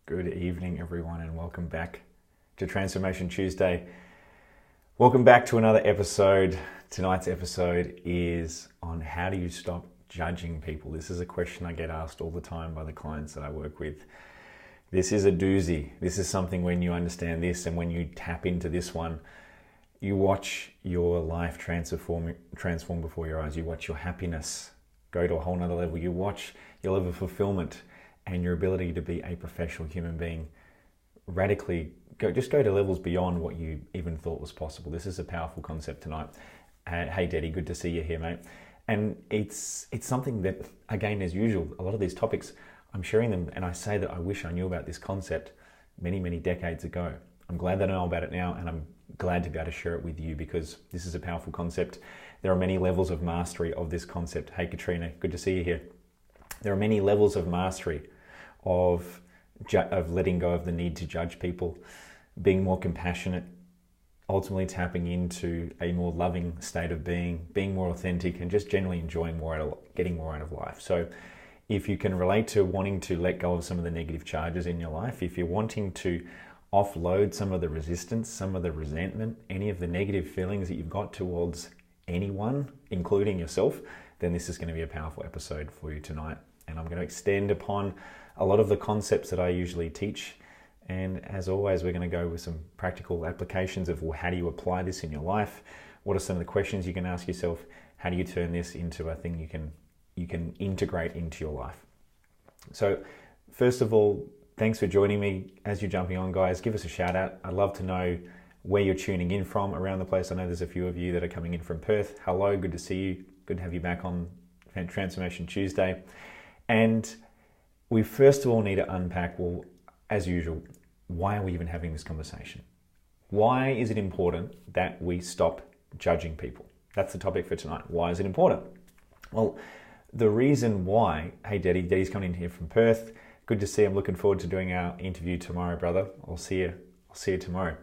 Good evening, everyone, and welcome back to Transformation Tuesday. Welcome back to another episode. Tonight's episode is on how do you stop judging people. This is a question I get asked all the time by the clients that I work with. This is a doozy. This is something when you understand this and when you tap into this one, you watch your life transform before your eyes. You watch your happiness go to a whole nother level. You watch your level of fulfillment and your ability to be a professional human being radically go to levels beyond what you even thought was possible. This is a powerful concept tonight. Hey, Daddy, good to see you here, mate. And it's something that, again, as usual, a lot of these topics, I'm sharing them and I say that I wish I knew about this concept many, many decades ago. I'm glad that I know about it now, and I'm glad to be able to share it with you because this is a powerful concept. There are many levels of mastery of this concept. Hey, Katrina, good to see you here. There are many levels of mastery of letting go of the need to judge people, being more compassionate, ultimately tapping into a more loving state of being more authentic, and just generally enjoying getting more out of life. So if you can relate to wanting to let go of some of the negative charges in your life, if you're wanting to offload some of the resistance, some of the resentment, any of the negative feelings that you've got towards anyone, including yourself, then this is going to be a powerful episode for you tonight. And I'm going to extend upon a lot of the concepts that I usually teach. And as always, we're going to go with some practical applications of, well, how do you apply this in your life? What are some of the questions you can ask yourself? How do you turn this into a thing you can integrate into your life? So first of all, thanks for joining me. As you're jumping on, guys, give us a shout out. I'd love to know where you're tuning in from around the place. I know there's a few of you that are coming in from Perth. Hello, good to see you. Good to have you back on Transformation Tuesday. And we first of all need to unpack, well, as usual, why are we even having this conversation? Why is it important that we stop judging people? That's the topic for tonight. Why is it important? Well, the reason why, hey, Daddy's coming in here from Perth. Good to see you. I'm looking forward to doing our interview tomorrow, brother. I'll see you tomorrow.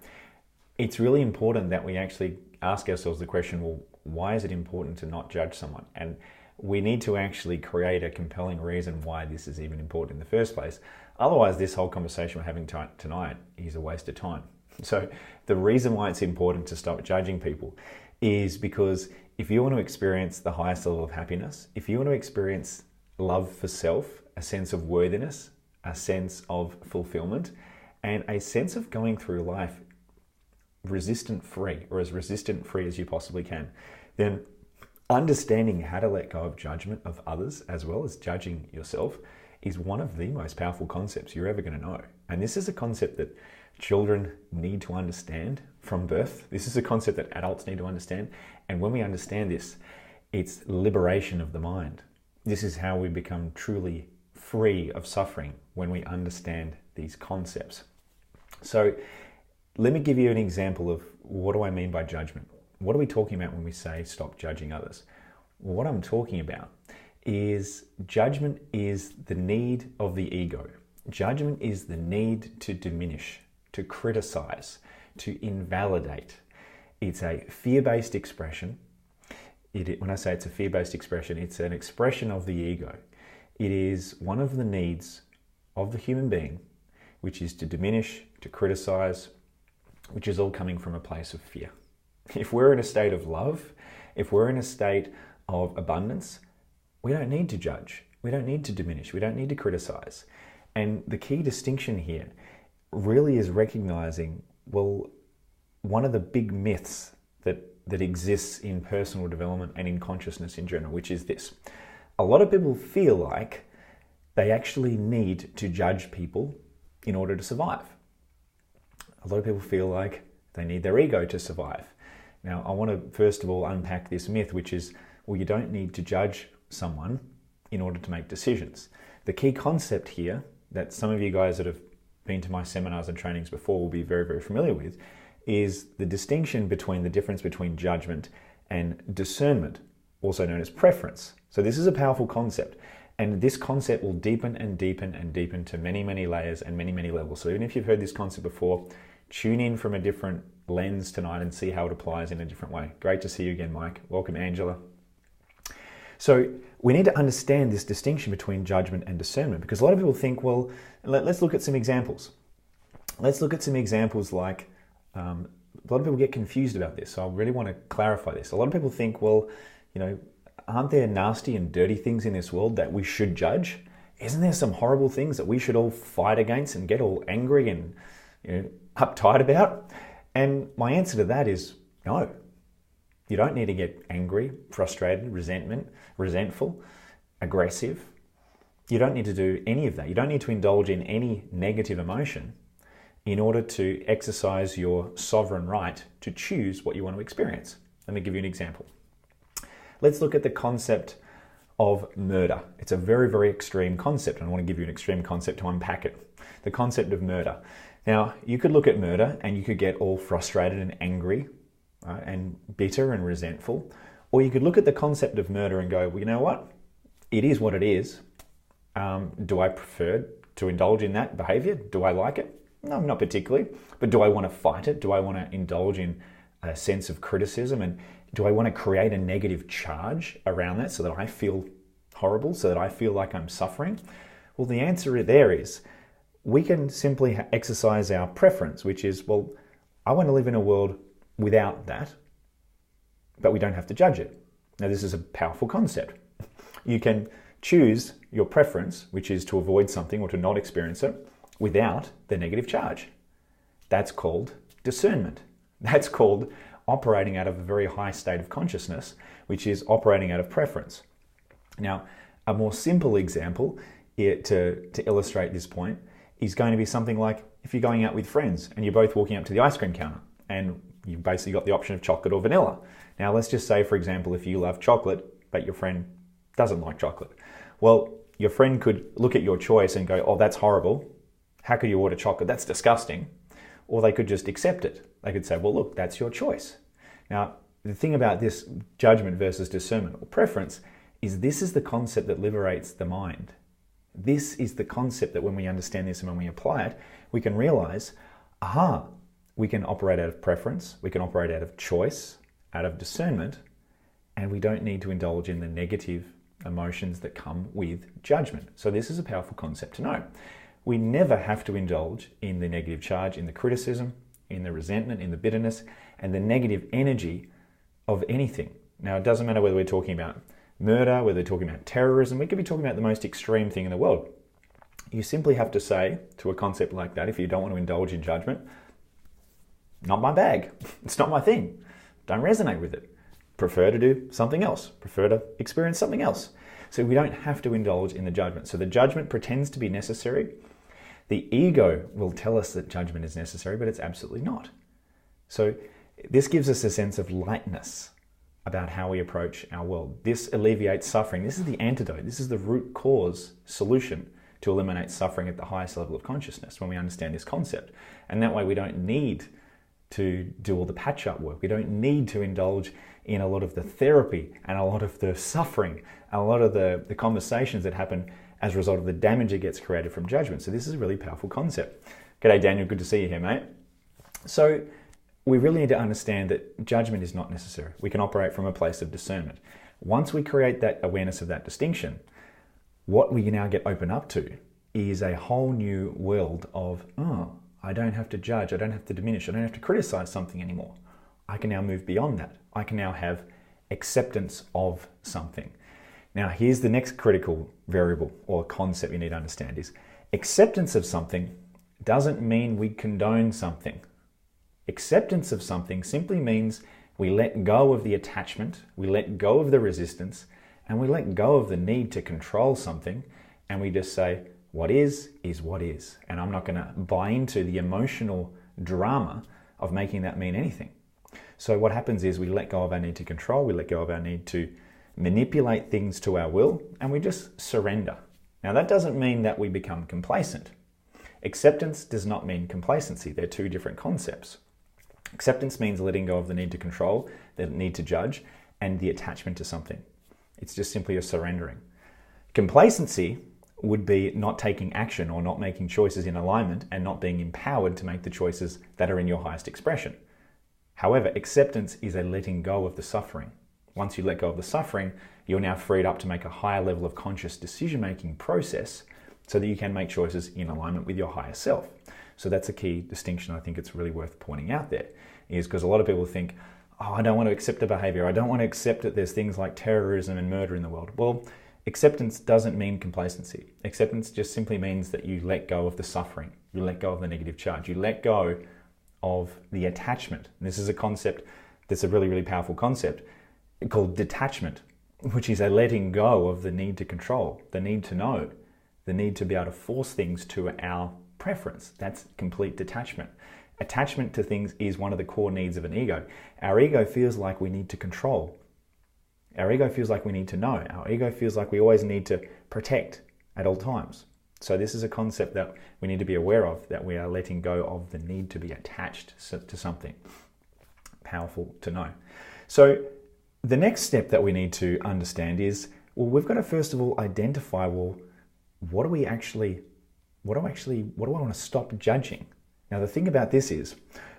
It's really important that we actually ask ourselves the question, well, why is it important to not judge someone? And we need to actually create a compelling reason why this is even important in the first place. Otherwise, this whole conversation we're having tonight is a waste of time. So the reason why it's important to stop judging people is because if you want to experience the highest level of happiness, if you want to experience love for self, a sense of worthiness, a sense of fulfillment, and a sense of going through life resistant-free, or as resistant-free as you possibly can, then understanding how to let go of judgment of others as well as judging yourself is one of the most powerful concepts you're ever going to know. And this is a concept that children need to understand from birth. This is a concept that adults need to understand. And when we understand this, it's liberation of the mind. This is how we become truly free of suffering, when we understand these concepts. So let me give you an example of what do I mean by judgment. What are we talking about when we say stop judging others? Well, what I'm talking about is judgment is the need of the ego. Judgment is the need to diminish, to criticize, to invalidate. It's a fear-based expression. When I say it's a fear-based expression, it's an expression of the ego. It is one of the needs of the human being, which is to diminish, to criticize, which is all coming from a place of fear. If we're in a state of love, if we're in a state of abundance, we don't need to judge. We don't need to diminish. We don't need to criticize. And the key distinction here really is recognizing, well, one of the big myths that exists in personal development and in consciousness in general, which is this. A lot of people feel like they actually need to judge people in order to survive. A lot of people feel like they need their ego to survive. Now, I want to first of all unpack this myth, which is, well, you don't need to judge someone in order to make decisions. The key concept here that some of you guys that have been to my seminars and trainings before will be very, very familiar with is the distinction between the difference between judgment and discernment, also known as preference. So this is a powerful concept, and this concept will deepen and deepen and deepen to many, many layers and many, many levels. So even if you've heard this concept before, tune in from a different lens tonight and see how it applies in a different way. Great to see you again, Mike. Welcome, Angela. So we need to understand this distinction between judgment and discernment, because a lot of people think, well, let's look at some examples. Let's look at some examples like, a lot of people get confused about this, so I really want to clarify this. A lot of people think, well, aren't there nasty and dirty things in this world that we should judge? Isn't there some horrible things that we should all fight against and get all angry and uptight about? And my answer to that is no. You don't need to get angry, frustrated, resentful, aggressive. You don't need to do any of that. You don't need to indulge in any negative emotion in order to exercise your sovereign right to choose what you want to experience. Let me give you an example. Let's look at the concept of murder. It's a very, very extreme concept, and I want to give you an extreme concept to unpack it. The concept of murder. Now, you could look at murder and you could get all frustrated and angry and bitter and resentful, or you could look at the concept of murder and go, well, you know what? It is what it is. Do I prefer to indulge in that behavior? Do I like it? No, not particularly. But do I want to fight it? Do I want to indulge in a sense of criticism? And do I want to create a negative charge around that so that I feel horrible, so that I feel like I'm suffering? Well, the answer there is we can simply exercise our preference, which is, well, I want to live in a world without that, but we don't have to judge it. Now, this is a powerful concept. You can choose your preference, which is to avoid something or to not experience it, without the negative charge. That's called discernment. That's called operating out of a very high state of consciousness, which is operating out of preference. Now, a more simple example to illustrate this point is going to be something like if you're going out with friends and you're both walking up to the ice cream counter and you've basically got the option of chocolate or vanilla. Now, let's just say, for example, if you love chocolate, but your friend doesn't like chocolate. Well, your friend could look at your choice and go, oh, that's horrible. How could you order chocolate? That's disgusting. Or they could just accept it. They could say, well, look, that's your choice. Now, the thing about this judgment versus discernment or preference is this is the concept that liberates the mind. This is the concept that when we understand this and when we apply it, we can realize, we can operate out of preference, we can operate out of choice, out of discernment, and we don't need to indulge in the negative emotions that come with judgment. So this is a powerful concept to know. We never have to indulge in the negative charge, in the criticism, in the resentment, in the bitterness, and the negative energy of anything. Now, it doesn't matter whether we're talking about murder, whether we're talking about terrorism, we could be talking about the most extreme thing in the world. You simply have to say to a concept like that, if you don't want to indulge in judgment, not my bag. It's not my thing. Don't resonate with it. Prefer to do something else. Prefer to experience something else. So we don't have to indulge in the judgment. So the judgment pretends to be necessary. The ego will tell us that judgment is necessary, but it's absolutely not. So this gives us a sense of lightness about how we approach our world. This alleviates suffering. This is the antidote. This is the root cause solution to eliminate suffering at the highest level of consciousness when we understand this concept. And that way we don't need to do all the patch-up work. We don't need to indulge in a lot of the therapy and a lot of the suffering and a lot of the conversations that happen as a result of the damage that gets created from judgment. So this is a really powerful concept. G'day, Daniel. Good to see you here, mate. So we really need to understand that judgment is not necessary. We can operate from a place of discernment. Once we create that awareness of that distinction, what we now get open up to is a whole new world of, I don't have to judge, I don't have to diminish, I don't have to criticize something anymore. I can now move beyond that. I can now have acceptance of something. Now, here's the next critical variable or concept you need to understand is acceptance of something doesn't mean we condone something. Acceptance of something simply means we let go of the attachment, we let go of the resistance, and we let go of the need to control something, and we just say, what is what is. And I'm not going to buy into the emotional drama of making that mean anything. So what happens is we let go of our need to control, we let go of our need to manipulate things to our will, and we just surrender. Now, that doesn't mean that we become complacent. Acceptance does not mean complacency. They're two different concepts. Acceptance means letting go of the need to control, the need to judge, and the attachment to something. It's just simply a surrendering. Complacency would be not taking action or not making choices in alignment and not being empowered to make the choices that are in your highest expression. However, acceptance is a letting go of the suffering. Once you let go of the suffering, you're now freed up to make a higher level of conscious decision-making process so that you can make choices in alignment with your higher self. So that's a key distinction I think it's really worth pointing out there, is because a lot of people think, oh, I don't want to accept a behavior. I don't want to accept that there's things like terrorism and murder in the world. Well, acceptance doesn't mean complacency. Acceptance just simply means that you let go of the suffering. You let go of the negative charge. You let go of the attachment. And this is a concept that's a really, really powerful concept called detachment, which is a letting go of the need to control, the need to know, the need to be able to force things to our preference. That's complete detachment. Attachment to things is one of the core needs of an ego. Our ego feels like we need to control. Our ego feels like we need to know. Our ego feels like we always need to protect at all times. So this is a concept that we need to be aware of, that we are letting go of the need to be attached to something. Powerful to know. So the next step that we need to understand is, well, we've got to first of all identify, well, what do I want to stop judging? Now, the thing about this is,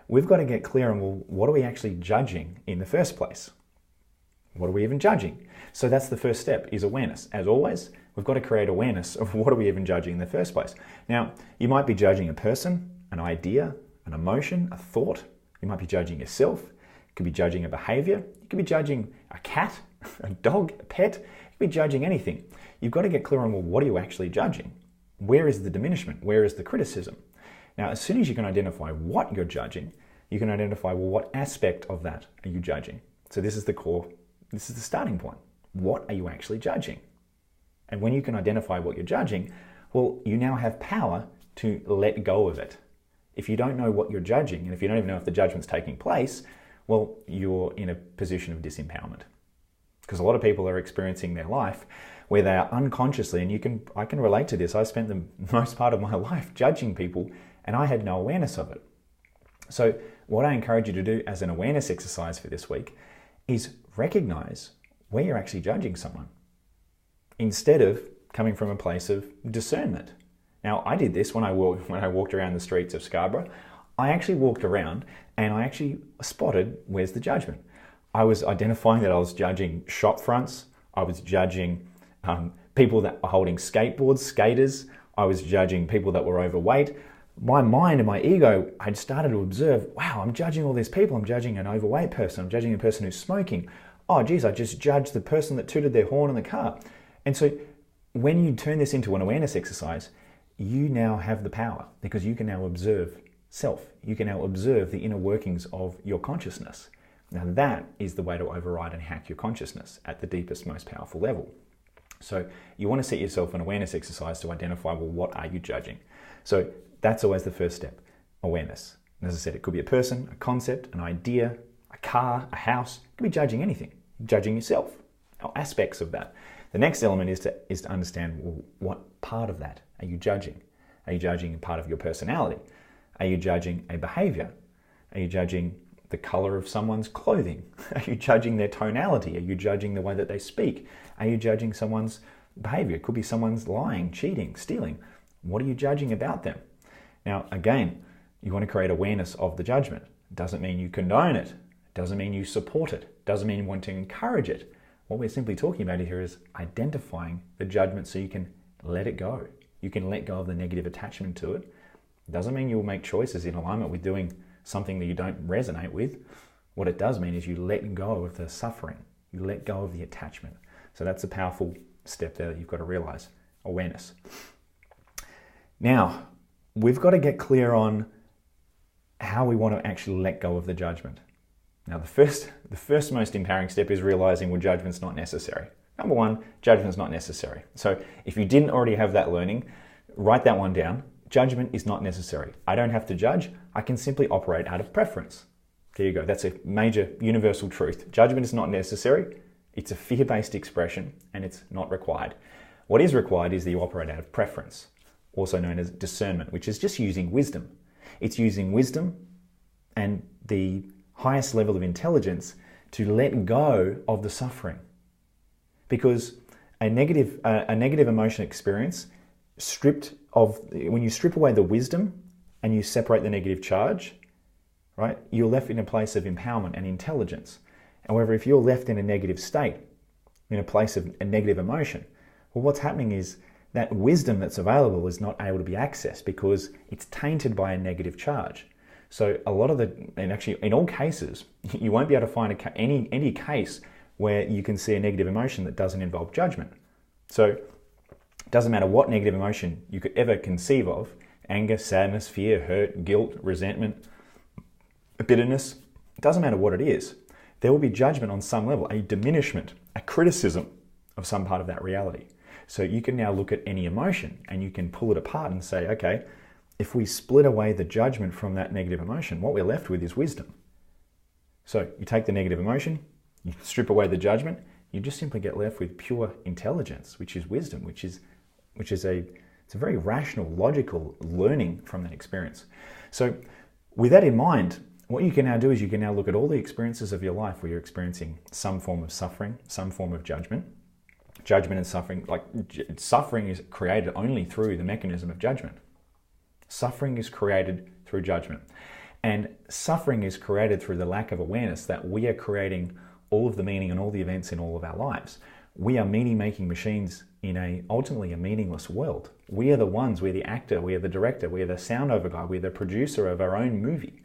we've got to get clear on, well, what are we actually judging in the first place? What are we even judging? So that's the first step, is awareness. As always, we've got to create awareness of what are we even judging in the first place. Now, you might be judging a person, an idea, an emotion, a thought. You might be judging yourself. You could be judging a behavior. You could be judging a cat, a dog, a pet. You could be judging anything. You've got to get clear on, well, what are you actually judging? Where is the diminishment? Where is the criticism? Now, as soon as you can identify what you're judging, you can identify, well, what aspect of that are you judging? So this is the core, this is the starting point. What are you actually judging? And when you can identify what you're judging, well, you now have power to let go of it. If you don't know what you're judging, and if you don't even know if the judgment's taking place, well, you're in a position of disempowerment. Because a lot of people are experiencing their life where they are unconsciously, and I can relate to this. I spent the most part of my life judging people, and I had no awareness of it. So what I encourage you to do as an awareness exercise for this week is recognize where you're actually judging someone, instead of coming from a place of discernment. Now, I did this when I walked around the streets of Scarborough. I actually walked around and I actually spotted, where's the judgment? I was identifying that I was judging shop fronts. I was judging people that are holding skateboards, skaters. I was judging people that were overweight. My mind and my ego had started to observe, wow, I'm judging all these people. I'm judging an overweight person. I'm judging a person who's smoking. Oh, geez, I just judged the person that tooted their horn in the car. And so when you turn this into an awareness exercise, you now have the power, because you can now observe self. You can now observe the inner workings of your consciousness. Now that is the way to override and hack your consciousness at the deepest, most powerful level. So you want to set yourself an awareness exercise to identify, well, what are you judging? So that's always the first step, awareness. And as I said, it could be a person, a concept, an idea, a car, a house. It could be judging anything, judging yourself, or aspects of that. The next element is to understand, well, what part of that are you judging? Are you judging a part of your personality? Are you judging a behavior? Are you judging the color of someone's clothing? Are you judging their tonality? Are you judging the way that they speak? Are you judging someone's behavior? It could be someone's lying, cheating, stealing. What are you judging about them? Now, again, you want to create awareness of the judgment. It doesn't mean you condone it. It doesn't mean you support it. It doesn't mean you want to encourage it. What we're simply talking about here is identifying the judgment so you can let it go. You can let go of the negative attachment to it. It doesn't mean you'll make choices in alignment with doing something that you don't resonate with. What it does mean is you let go of the suffering. You let go of the attachment. So that's a powerful step there that you've got to realize, awareness. Now, we've got to get clear on how we want to actually let go of the judgment. Now, the first most empowering step is realizing, well, judgment's not necessary. Number one, judgment's not necessary. So if you didn't already have that learning, write that one down. Judgment is not necessary. I don't have to judge. I can simply operate out of preference. There you go. That's a major universal truth. Judgment is not necessary. It's a fear-based expression and it's not required. What is required is that you operate out of preference, also known as discernment, which is just using wisdom. It's using wisdom and the highest level of intelligence to let go of the suffering. Because a negative emotion experience, when you strip away the wisdom and you separate the negative charge, right, you're left in a place of empowerment and intelligence. However, if you're left in a negative state, in a place of a negative emotion, well, what's happening is that wisdom that's available is not able to be accessed because it's tainted by a negative charge. So a lot of and actually in all cases, you won't be able to find any case where you can see a negative emotion that doesn't involve judgment. So it doesn't matter what negative emotion you could ever conceive of, anger, sadness, fear, hurt, guilt, resentment, bitterness, it doesn't matter what it is. There will be judgment on some level, a diminishment, a criticism of some part of that reality. So you can now look at any emotion and you can pull it apart and say, okay, if we split away the judgment from that negative emotion, what we're left with is wisdom. So you take the negative emotion, you strip away the judgment, you just simply get left with pure intelligence, which is wisdom, which is it's a very rational, logical learning from that experience. So with that in mind, what you can now do is you can now look at all the experiences of your life where you're experiencing some form of suffering, some form of judgment. Judgment and suffering, like suffering is created only through the mechanism of judgment. Suffering is created through judgment. And suffering is created through the lack of awareness that we are creating all of the meaning and all the events in all of our lives. We are meaning-making machines in ultimately a meaningless world. We are the ones, we're the actor, we are the director, we are the sound over guy, we're the producer of our own movie.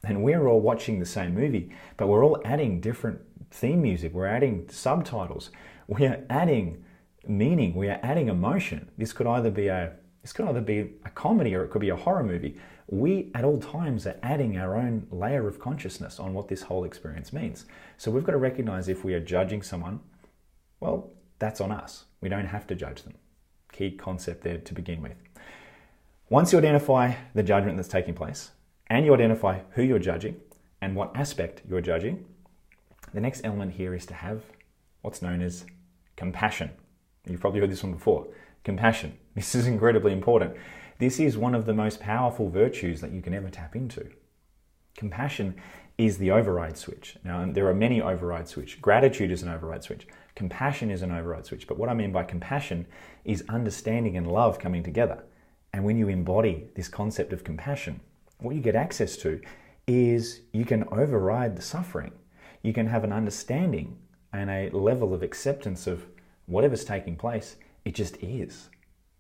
And we're all watching the same movie, but we're all adding different theme music, we're adding subtitles, we are adding meaning, we are adding emotion. This could either be a comedy or it could be a horror movie. We at all times are adding our own layer of consciousness on what this whole experience means. So we've got to recognize if we are judging someone, well, that's on us. We don't have to judge them. Key concept there to begin with. Once you identify the judgment that's taking place and you identify who you're judging and what aspect you're judging, the next element here is to have what's known as compassion. You've probably heard this one before. Compassion. This is incredibly important. This is one of the most powerful virtues that you can ever tap into. Compassion is the override switch. Now, there are many override switches. Gratitude is an override switch. Compassion is an override switch. But what I mean by compassion is understanding and love coming together. And when you embody this concept of compassion, what you get access to is you can override the suffering. You can have an understanding and a level of acceptance of whatever's taking place. It just is.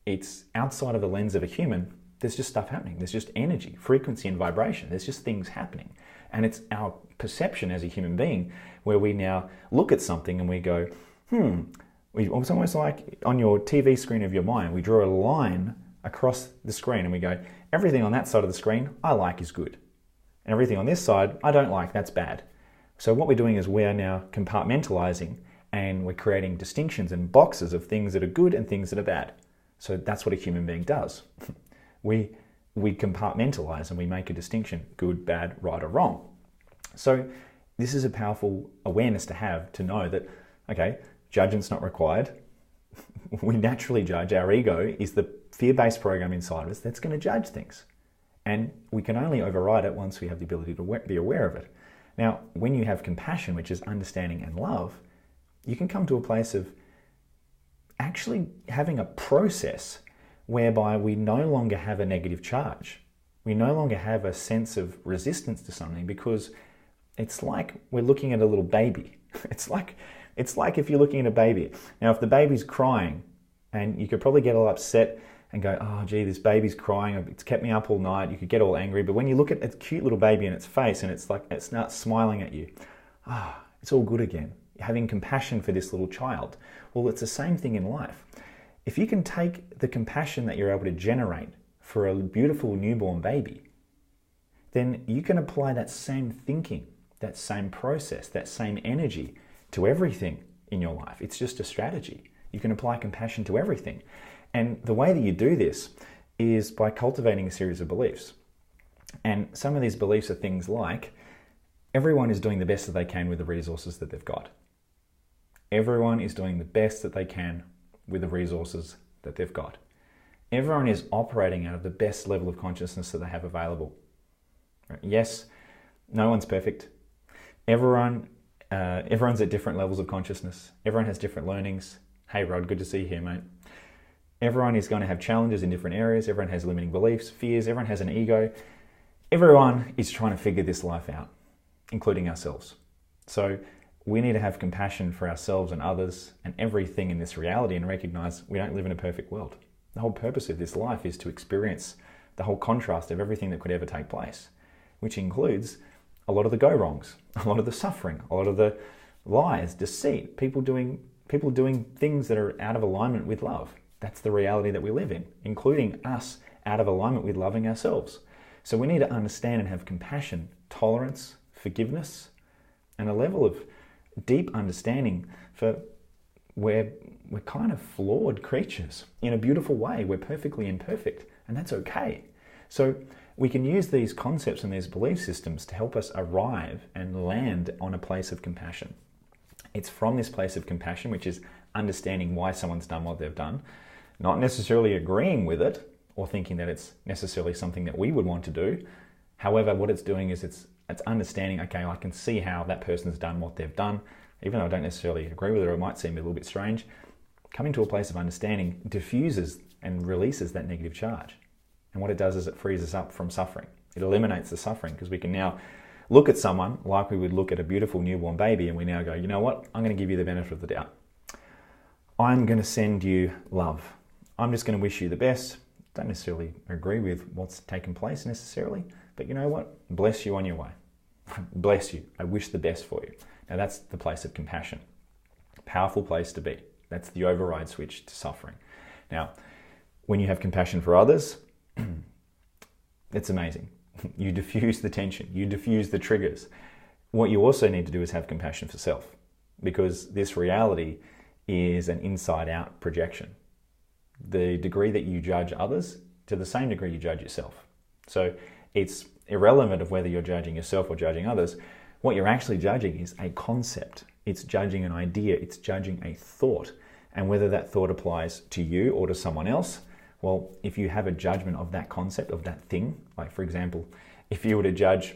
It's outside of the lens of a human. There's just stuff happening. There's just energy, frequency, and vibration. There's just things happening. And it's our perception as a human being where we now look at something and we go, It's almost like on your TV screen of your mind, we draw a line across the screen and we go, everything on that side of the screen I like is good. And everything on this side I don't like, that's bad. So what we're doing is we are now compartmentalizing and we're creating distinctions and boxes of things that are good and things that are bad. So that's what a human being does. We compartmentalize and we make a distinction, good, bad, right or wrong. So this is a powerful awareness to have, to know that, okay, judgment's not required. We naturally judge. Our ego is the fear-based program inside of us that's going to judge things. And we can only override it once we have the ability to be aware of it. Now, when you have compassion, which is understanding and love, you can come to a place of actually having a process whereby we no longer have a negative charge. We no longer have a sense of resistance to something because it's like we're looking at a little baby. It's like if you're looking at a baby. Now, if the baby's crying, and you could probably get all upset and go, oh, gee, this baby's crying. It's kept me up all night. You could get all angry. But when you look at a cute little baby in its face and it's like it starts smiling at you, it's all good again. Having compassion for this little child. Well, it's the same thing in life. If you can take the compassion that you're able to generate for a beautiful newborn baby, then you can apply that same thinking, that same process, that same energy to everything in your life. It's just a strategy. You can apply compassion to everything. And the way that you do this is by cultivating a series of beliefs. And some of these beliefs are things like, everyone is doing the best that they can with the resources that they've got. Everyone is doing the best that they can with the resources that they've got. Everyone is operating out of the best level of consciousness that they have available. Yes, no one's perfect. Everyone's at different levels of consciousness. Everyone has different learnings. Hey Rod, good to see you here, mate. Everyone is going to have challenges in different areas. Everyone has limiting beliefs, fears. Everyone has an ego. Everyone is trying to figure this life out, including ourselves. So we need to have compassion for ourselves and others and everything in this reality and recognize we don't live in a perfect world. The whole purpose of this life is to experience the whole contrast of everything that could ever take place, which includes a lot of the go-wrongs, a lot of the suffering, a lot of the lies, deceit, people doing things that are out of alignment with love. That's the reality that we live in, including us out of alignment with loving ourselves. So we need to understand and have compassion, tolerance, forgiveness, and a level of deep understanding for where we're kind of flawed creatures in a beautiful way. We're perfectly imperfect, and that's okay. So we can use these concepts and these belief systems to help us arrive and land on a place of compassion. It's from this place of compassion, which is understanding why someone's done what they've done, not necessarily agreeing with it or thinking that it's necessarily something that we would want to do. However, what it's doing is it's understanding, okay, I can see how that person's done what they've done, even though I don't necessarily agree with it or it might seem a little bit strange. Coming to a place of understanding diffuses and releases that negative charge. And what it does is it frees us up from suffering. It eliminates the suffering because we can now look at someone like we would look at a beautiful newborn baby, and we now go, you know what? I'm going to give you the benefit of the doubt. I'm going to send you love. I'm just going to wish you the best. Don't necessarily agree with what's taken place necessarily, but you know what? Bless you on your way. Bless you. I wish the best for you. Now that's the place of compassion. Powerful place to be. That's the override switch to suffering. Now, when you have compassion for others, it's amazing. You diffuse the tension. You diffuse the triggers. What you also need to do is have compassion for self, because this reality is an inside-out projection. The degree that you judge others, to the same degree you judge yourself. So it's irrelevant of whether you're judging yourself or judging others. What you're actually judging is a concept. It's judging an idea. It's judging a thought. And whether that thought applies to you or to someone else, well, if you have a judgment of that concept, of that thing, like for example, if you judge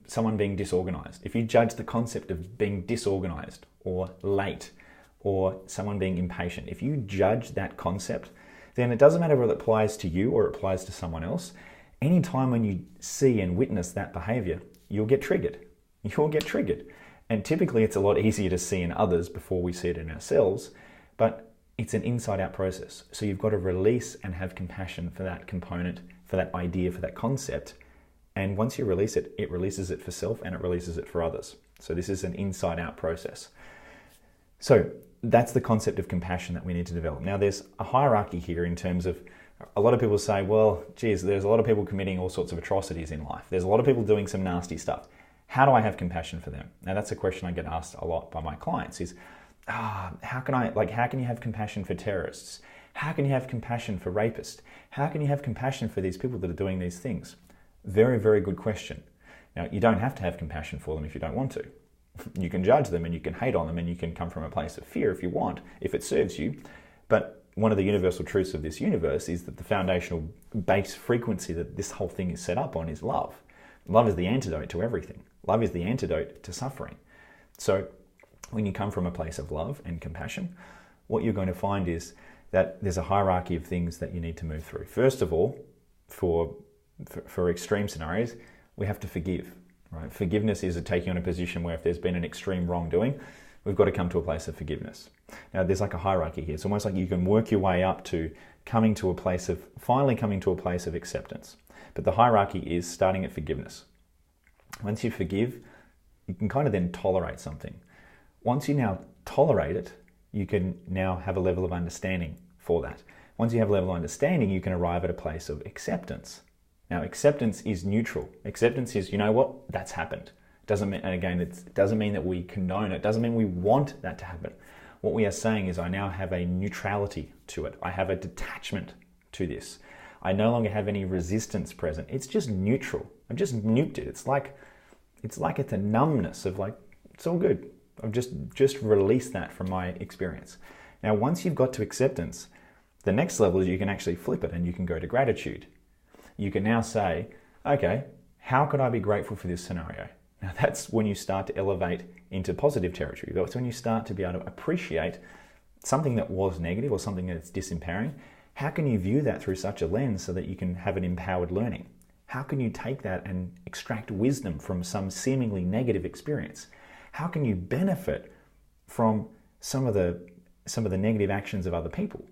someone being disorganized, if you judge the concept of being disorganized or late or someone being impatient, if you judge that concept, then it doesn't matter whether it applies to you or it applies to someone else. Anytime when you see and witness that behavior, you'll get triggered. You'll get triggered. And typically it's a lot easier to see in others before we see it in ourselves, but it's an inside-out process. So you've got to release and have compassion for that component, for that idea, for that concept. And once you release it, it releases it for self and it releases it for others. So this is an inside-out process. So that's the concept of compassion that we need to develop. Now there's a hierarchy here in terms of, a lot of people say, well, geez, there's a lot of people committing all sorts of atrocities in life. There's a lot of people doing some nasty stuff. How do I have compassion for them? Now that's a question I get asked a lot by my clients is, how can you have compassion for terrorists? How can you have compassion for rapists? How can you have compassion for these people that are doing these things? Very, very good question. Now, you don't have to have compassion for them if you don't want to. You can judge them and you can hate on them and you can come from a place of fear if you want, if it serves you. But one of the universal truths of this universe is that the foundational base frequency that this whole thing is set up on is love. Love is the antidote to everything. Love is the antidote to suffering. So when you come from a place of love and compassion, what you're going to find is that there's a hierarchy of things that you need to move through. First of all, for extreme scenarios, we have to forgive. Right? Forgiveness is taking on a position where if there's been an extreme wrongdoing, we've got to come to a place of forgiveness. Now, there's like a hierarchy here. It's almost like you can work your way up to finally coming to a place of acceptance. But the hierarchy is starting at forgiveness. Once you forgive, you can kind of then tolerate something. Once you now tolerate it, you can now have a level of understanding for that. Once you have a level of understanding, you can arrive at a place of acceptance. Now, acceptance is neutral. Acceptance is, you know what, that's happened. Doesn't mean, and again, it doesn't mean that we condone it. Doesn't mean we want that to happen. What we are saying is I now have a neutrality to it. I have a detachment to this. I no longer have any resistance present. It's just neutral. I've just nuked it. It's like it's a numbness of like, it's all good. I've just released that from my experience. Now, once you've got to acceptance, the next level is you can actually flip it and you can go to gratitude. You can now say, okay, how could I be grateful for this scenario? Now that's when you start to elevate into positive territory. That's when you start to be able to appreciate something that was negative or something that's disempowering. How can you view that through such a lens so that you can have an empowered learning? How can you take that and extract wisdom from some seemingly negative experience? How can you benefit from some of the negative actions of other people?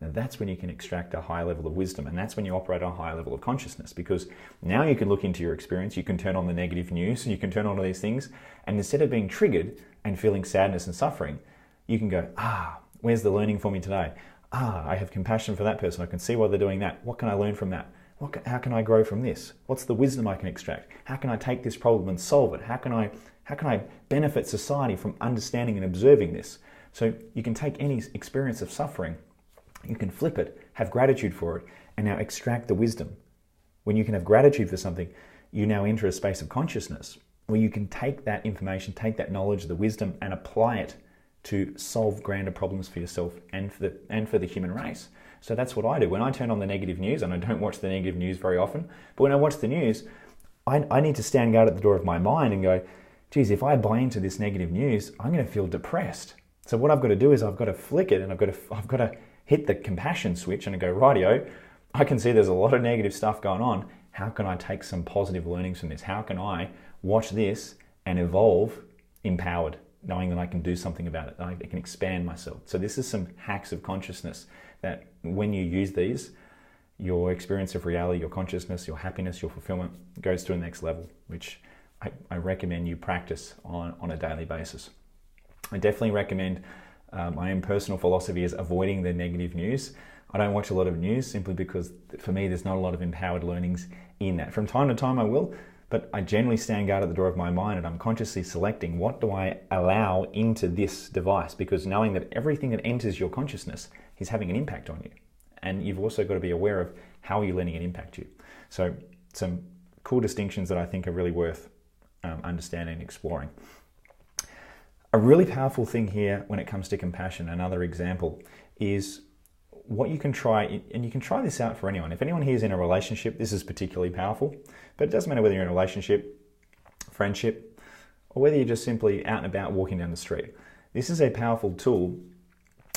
Now that's when you can extract a high level of wisdom, and that's when you operate on a high level of consciousness, because now you can look into your experience, you can turn on the negative news, you can turn on all these things, and instead of being triggered and feeling sadness and suffering, you can go, where's the learning for me today? I have compassion for that person. I can see why they're doing that. What can I learn from that? How can I grow from this? What's the wisdom I can extract? How can I take this problem and solve it? How can I benefit society from understanding and observing this? So you can take any experience of suffering, you can flip it, have gratitude for it, and now extract the wisdom. When you can have gratitude for something, you now enter a space of consciousness where you can take that information, take that knowledge, the wisdom, and apply it to solve grander problems for yourself and for the human race. So that's what I do. When I turn on the negative news, and I don't watch the negative news very often, but when I watch the news, I need to stand guard at the door of my mind and go, geez, if I buy into this negative news, I'm going to feel depressed. So what I've got to do is I've got to flick it, and I've got to hit the compassion switch and go, rightio, I can see there's a lot of negative stuff going on. How can I take some positive learnings from this? How can I watch this and evolve empowered, knowing that I can do something about it, that I can expand myself? So this is some hacks of consciousness that when you use these, your experience of reality, your consciousness, your happiness, your fulfillment goes to the next level, which I recommend you practice on a daily basis. I definitely recommend, my own personal philosophy is avoiding the negative news. I don't watch a lot of news simply because for me there's not a lot of empowered learnings in that. From time to time I will, but I generally stand guard at the door of my mind, and I'm consciously selecting what do I allow into this device, because knowing that everything that enters your consciousness is having an impact on you. And you've also got to be aware of how you're letting it impact you. So some cool distinctions that I think are really worth understanding and exploring. A really powerful thing here when it comes to compassion, another example, is what you can try, and you can try this out for anyone. If anyone here is in a relationship, this is particularly powerful, but it doesn't matter whether you're in a relationship, friendship, or whether you're just simply out and about walking down the street. This is a powerful tool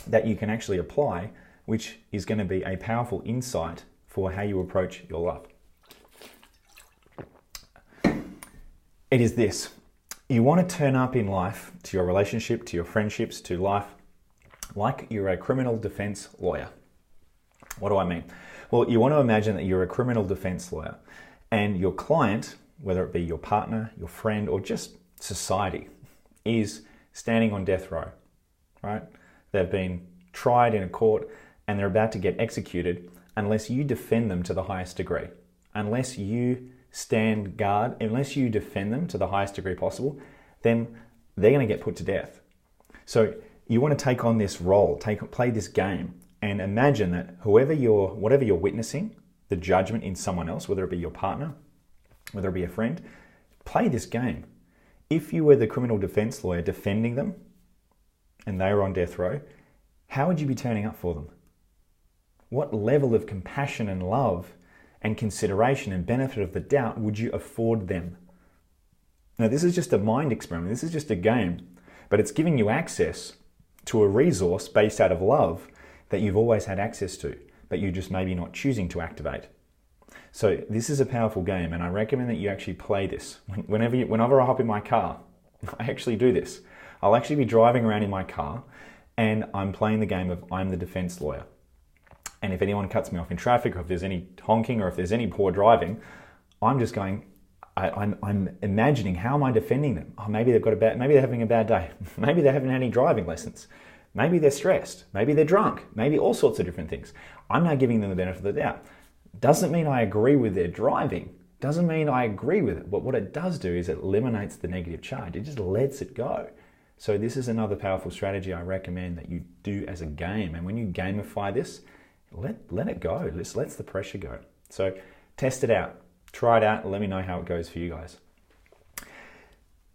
that you can actually apply, which is going to be a powerful insight for how you approach your love. It is this. You want to turn up in life, to your relationship, to your friendships, to life, like you're a criminal defense lawyer. What do I mean? Well, you want to imagine that you're a criminal defense lawyer, and your client, whether it be your partner, your friend, or just society, is standing on death row, right? They've been tried in a court and they're about to get executed unless you defend them to the highest degree. Unless you stand guard, unless you defend them to the highest degree possible, then they're going to get put to death. So you want to take on this role, play this game, and imagine that whatever you're witnessing, the judgment in someone else, whether it be your partner, whether it be a friend, play this game. If you were the criminal defense lawyer defending them and they were on death row, how would you be turning up for them? What level of compassion and love and consideration and benefit of the doubt would you afford them? Now, this is just a mind experiment. This is just a game, but it's giving you access to a resource based out of love that you've always had access to, but you just maybe not choosing to activate. So this is a powerful game, and I recommend that you actually play this. Whenever I hop in my car, I actually do this. I'll actually be driving around in my car and I'm playing the game of I'm the defense lawyer. And if anyone cuts me off in traffic, or if there's any honking, or if there's any poor driving, I'm just going, I'm imagining, how am I defending them? Oh, maybe maybe they're having a bad day. Maybe they haven't had any driving lessons. Maybe they're stressed. Maybe they're drunk. Maybe all sorts of different things. I'm now giving them the benefit of the doubt. Doesn't mean I agree with their driving. Doesn't mean I agree with it. But what it does do is it eliminates the negative charge. It just lets it go. So this is another powerful strategy I recommend that you do as a game. And when you gamify this, let it go. Just lets the pressure go. So test it out. Try it out and let me know how it goes for you guys.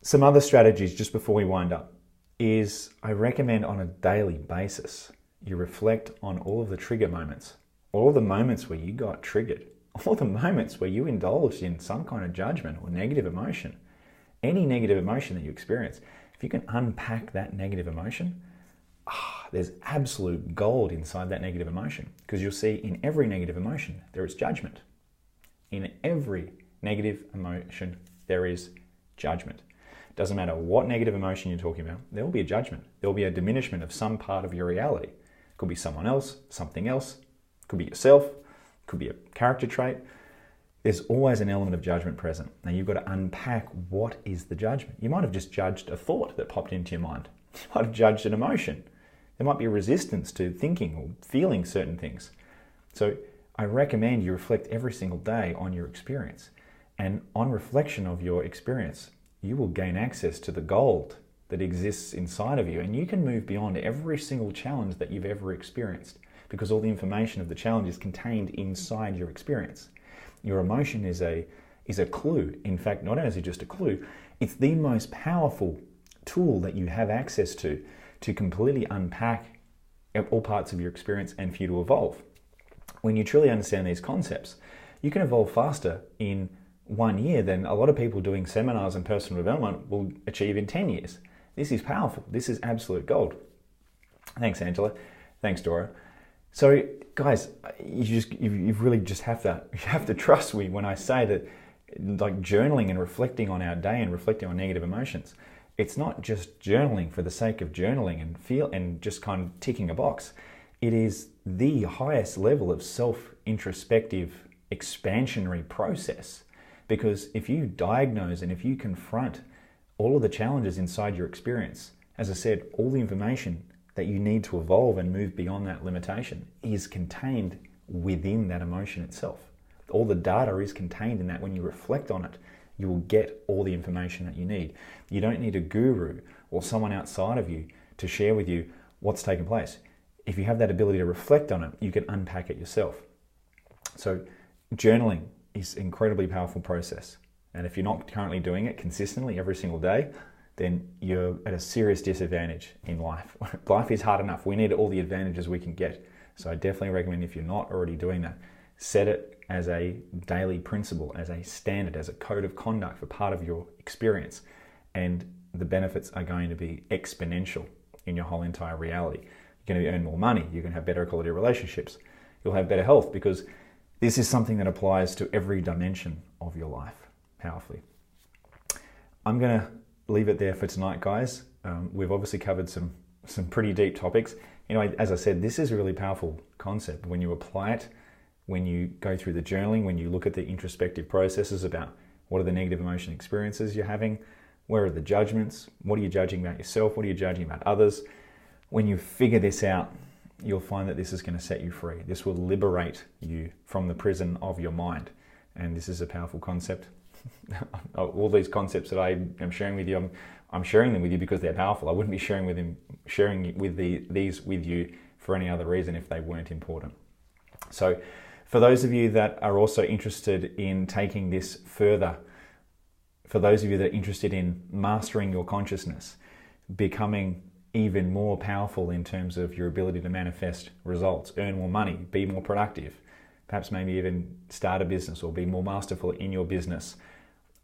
Some other strategies just before we wind up is I recommend on a daily basis, you reflect on all of the trigger moments, all the moments where you got triggered, all the moments where you indulged in some kind of judgment or negative emotion, any negative emotion that you experience. If you can unpack that negative emotion, there's absolute gold inside that negative emotion, because you'll see in every negative emotion, there is judgment. In every negative emotion, there is judgment. Doesn't matter what negative emotion you're talking about, there will be a judgment. There will be a diminishment of some part of your reality. It could be someone else, something else. It could be yourself. It could be a character trait. There's always an element of judgment present. Now you've got to unpack what is the judgment. You might have just judged a thought that popped into your mind. You might have judged an emotion. There might be a resistance to thinking or feeling certain things. So I recommend you reflect every single day on your experience. And on reflection of your experience, you will gain access to the gold that exists inside of you. And you can move beyond every single challenge that you've ever experienced, because all the information of the challenge is contained inside your experience. Your emotion is a clue. In fact, not only is it just a clue, it's the most powerful tool that you have access to completely unpack all parts of your experience and for you to evolve. When you truly understand these concepts, you can evolve faster in 1 year than a lot of people doing seminars and personal development will achieve in 10 years. This is powerful. This is absolute gold. Thanks, Angela. Thanks, Dora. So, guys, you really just have to trust me when I say that, like, journaling and reflecting on our day and reflecting on negative emotions, it's not just journaling for the sake of journaling and just kind of ticking a box. It is the highest level of self-introspective, expansionary process. Because if you diagnose and if you confront all of the challenges inside your experience, as I said, all the information that you need to evolve and move beyond that limitation is contained within that emotion itself. All the data is contained in that. When you reflect on it, you will get all the information that you need. You don't need a guru or someone outside of you to share with you what's taken place. If you have that ability to reflect on it, you can unpack it yourself. So journaling is an incredibly powerful process. And if you're not currently doing it consistently every single day, then you're at a serious disadvantage in life. Life is hard enough. We need all the advantages we can get. So I definitely recommend, if you're not already doing that, set it as a daily principle, as a standard, as a code of conduct for part of your experience. And the benefits are going to be exponential in your whole entire reality. You're going to earn more money. You're going to have better quality relationships. You'll have better health, because this is something that applies to every dimension of your life powerfully. I'm going to leave it there for tonight, guys. We've obviously covered some pretty deep topics. Anyway, as I said, this is a really powerful concept. When you apply it, when you go through the journaling, when you look at the introspective processes about what are the negative emotion experiences you're having, where are the judgments, what are you judging about yourself, what are you judging about others, when you figure this out, you'll find that this is going to set you free. This will liberate you from the prison of your mind. And this is a powerful concept. All these concepts that I am sharing with you, I'm sharing them with you because they're powerful. I wouldn't be sharing these with you for any other reason if they weren't important. So for those of you that are also interested in taking this further, for those of you that are interested in mastering your consciousness, becoming even more powerful in terms of your ability to manifest results, earn more money, be more productive, perhaps maybe even start a business or be more masterful in your business,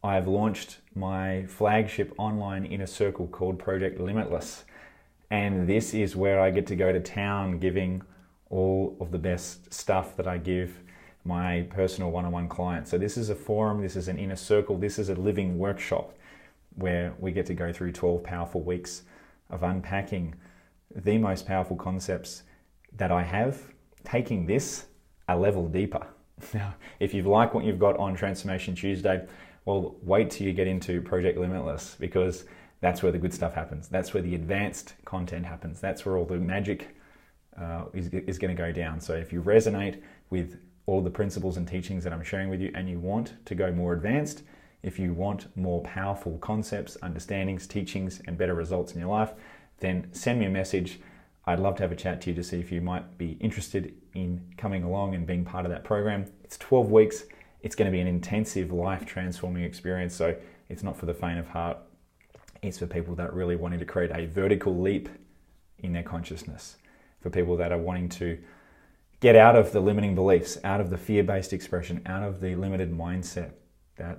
I have launched my flagship online inner circle called Project Limitless. And this is where I get to go to town giving all of the best stuff that I give my personal one-on-one clients. So this is a forum, this is an inner circle, this is a living workshop where we get to go through 12 powerful weeks of unpacking the most powerful concepts that I have, taking this a level deeper. Now, if you like what you've got on Transformation Tuesday, well, wait till you get into Project Limitless, because that's where the good stuff happens. That's where the advanced content happens. That's where all the magic is going to go down. So if you resonate with all the principles and teachings that I'm sharing with you, and you want to go more advanced, if you want more powerful concepts, understandings, teachings, and better results in your life, then send me a message. I'd love to have a chat to you to see if you might be interested in coming along and being part of that program. It's 12 weeks. It's going to be an intensive, life-transforming experience, so it's not for the faint of heart. It's for people that really wanting to create a vertical leap in their consciousness, for people that are wanting to get out of the limiting beliefs, out of the fear-based expression, out of the limited mindset that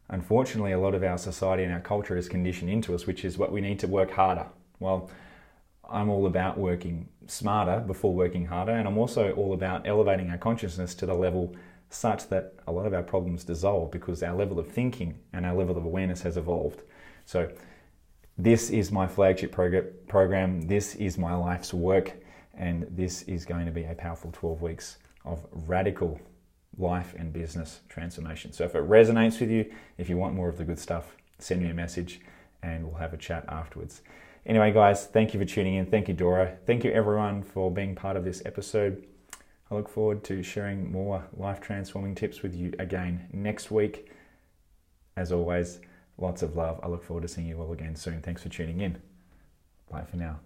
unfortunately, a lot of our society and our culture is conditioned into us, which is what we need to work harder. Well, I'm all about working smarter before working harder, and I'm also all about elevating our consciousness to the level such that a lot of our problems dissolve, because our level of thinking and our level of awareness has evolved. So this is my flagship program. This is my life's work. And this is going to be a powerful 12 weeks of radical life and business transformation. So if it resonates with you, if you want more of the good stuff, send me a message and we'll have a chat afterwards. Anyway, guys, thank you for tuning in. Thank you, Dora. Thank you, everyone, for being part of this episode. I look forward to sharing more life-transforming tips with you again next week. As always, lots of love. I look forward to seeing you all again soon. Thanks for tuning in. Bye for now.